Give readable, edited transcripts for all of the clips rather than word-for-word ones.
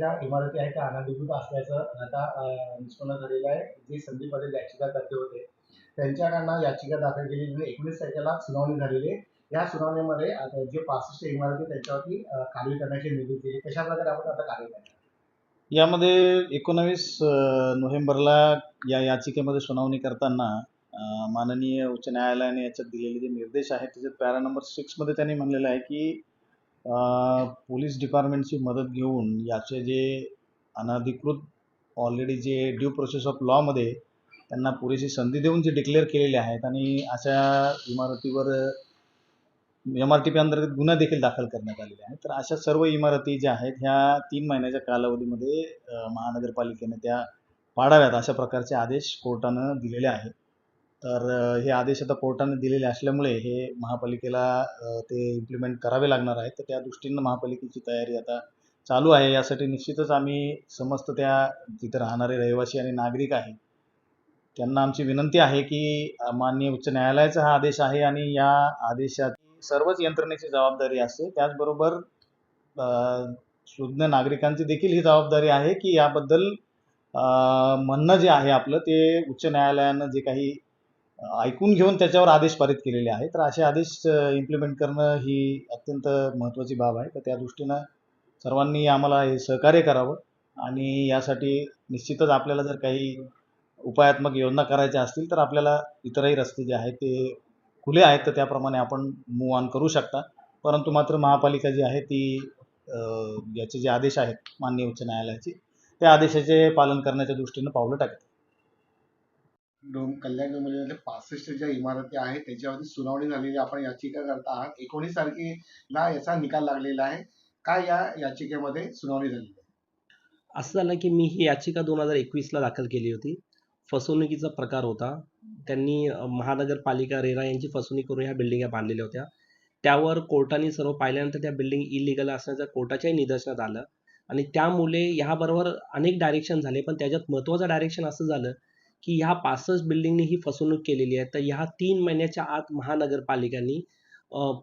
ज्या इमारती आहेत त्या अनधिकृत असल्याचं आता निष्पन्न झालेलं आहे. जे संदीप पटेल याचिकाकर्ते होते त्यांच्याकडनं याचिका दाखल केली 19 तारखेला सुनावणी झालेली आहे. या सुनावणीमध्ये जे 65 इमारती त्यांच्यावरती कारवाई करण्याचे निर्देश दिले. कशा प्रकारे आपण आता कारवाई करणार? यामध्ये 19 नोव्हेंबरला या याचिकेमध्ये सुनावणी करताना माननीय उच्च न्यायालयाने याच्यात दिलेले जे निर्देश आहेत त्याच्यात पॅरा नंबर 6 मध्ये त्यांनी म्हणलेलं आहे की पोलीस डिपार्टमेंटची मदत घेऊन याचे जे अनधिकृत ऑलरेडी जे ड्यू प्रोसेस ऑफ लॉमध्ये त्यांना पुरेशी संधी देऊन जे डिक्लेअर केलेले आहेत आणि अशा इमारतीवर MRTP अंतर्गत गुन्हा देखील दाखल करण्यात आलेले आहे. तर अशा सर्व इमारती ज्या आहेत ह्या 3 महिन्याच्या कालावधीमध्ये महानगरपालिकेने त्या पाडाव्यात अशा प्रकारचे आदेश कोर्टानं दिलेले आहेत. तर हे आदेश आता कोर्टाने दिलेले असल्यामुळे हे महापालिकेला ते इम्प्लिमेंट करावे लागणार आहे. तर त्या दृष्टीनं महापालिकेची तयारी आता चालू आहे. यासाठी निश्चितच आम्ही समस्त त्या तिथे राहणारे रहिवासी आणि नागरिक आहेत त्यांना आमची विनंती आहे की माननीय उच्च न्यायालयाचा हा आदेश आहे आणि या आदेशात सर्वच यंत्रणेची जबाबदारी असते. त्याचबरोबर सुज्ञ नागरिकांची देखील ही जबाबदारी आहे की याबद्दल म्हणणं जे आहे आपलं ते उच्च न्यायालयानं जे काही ऐकून घेऊन त्याच्यावर आदेश पारित केलेले आहेत. तर असे आदेश इम्प्लिमेंट करणं ही अत्यंत महत्त्वाची बाब आहे. तर त्या दृष्टीनं सर्वांनी आम्हाला हे सहकार्य करावं आणि यासाठी निश्चितच आपल्याला जर काही उपायात्मक योजना करायच्या असतील तर आपल्याला इतरही रस्ते जे आहेत ते खुले आहेत. तर त्याप्रमाणे आपण मूव्ह ऑन करू शकता. परंतु मात्र महापालिका जी आहे ती याचे जे आदेश आहेत माननीय उच्च न्यायालयाचे त्या आदेशाचे पालन करण्याच्या दृष्टीनं पावलं टाकते. कल्याण डोंबिवलीमध्ये 65 ज्या इमारती आहेत त्याच्यावरती सुनावणी झालेली आपण याचिका करता आहात. 19 तारखेला याचा निकाल लागलेला आहे. काय या याचिकेमध्ये सुनावणी झालेली आहे? असं झालं की मी ही याचिका 2021ला दाखल केली होती. फसवणुकीचा प्रकार होता. त्यांनी महानगरपालिका रेरा यांची फसवणूक करून ह्या बिल्डिंगा बांधलेल्या होत्या. त्यावर कोर्टाने सर्व पाहिल्यानंतर त्या बिल्डिंग इलिगल असण्याचं कोर्टाच्याही निदर्शनात आलं आणि त्यामुळे ह्याबरोबर अनेक डायरेक्शन झाले. पण त्याच्यात महत्त्वाचं डायरेक्शन असं झालं की ह्या 65 बिल्डिंगनी ही फसवणूक केलेली आहे. तर ह्या 3 महिन्याच्या आत महानगरपालिकांनी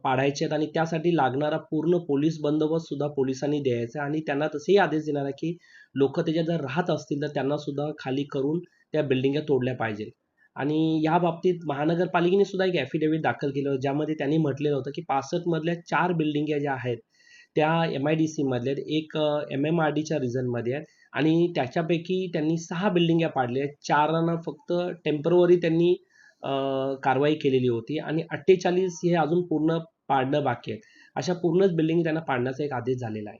पाडायचे आहेत आणि त्यासाठी लागणारा पूर्ण पोलीस बंदोबस्त सुद्धा पोलिसांनी द्यायचा आणि त्यांना तसेही आदेश देणार आहे की लोक त्याच्यात जर राहत असतील तर त्यांना सुद्धा खाली करून त्या बिल्डिंगा तोडल्या पाहिजे. आणि या बाबतीत महानगरपालिकेने सुद्धा एक ॲफिडेव्हिट दाखल केलं होतं ज्यामध्ये त्यांनी म्हटलेलं होतं की 65 मधल्या 4 बिल्डिंगा ज्या आहेत त्या MIDC मधल्या आहेत, एक MMRDच्या रिजनमध्ये आहेत आणि त्याच्यापैकी त्यांनी 6 बिल्डिंगा पाडल्या आहेत. 4 फक्त टेम्पररी त्यांनी कारवाई केलेली होती आणि 48 हे अजून पूर्ण पाडणं बाकी आहे. अशा पूर्णच बिल्डिंग त्यांना पाडण्याचा एक आदेश झालेला आहे.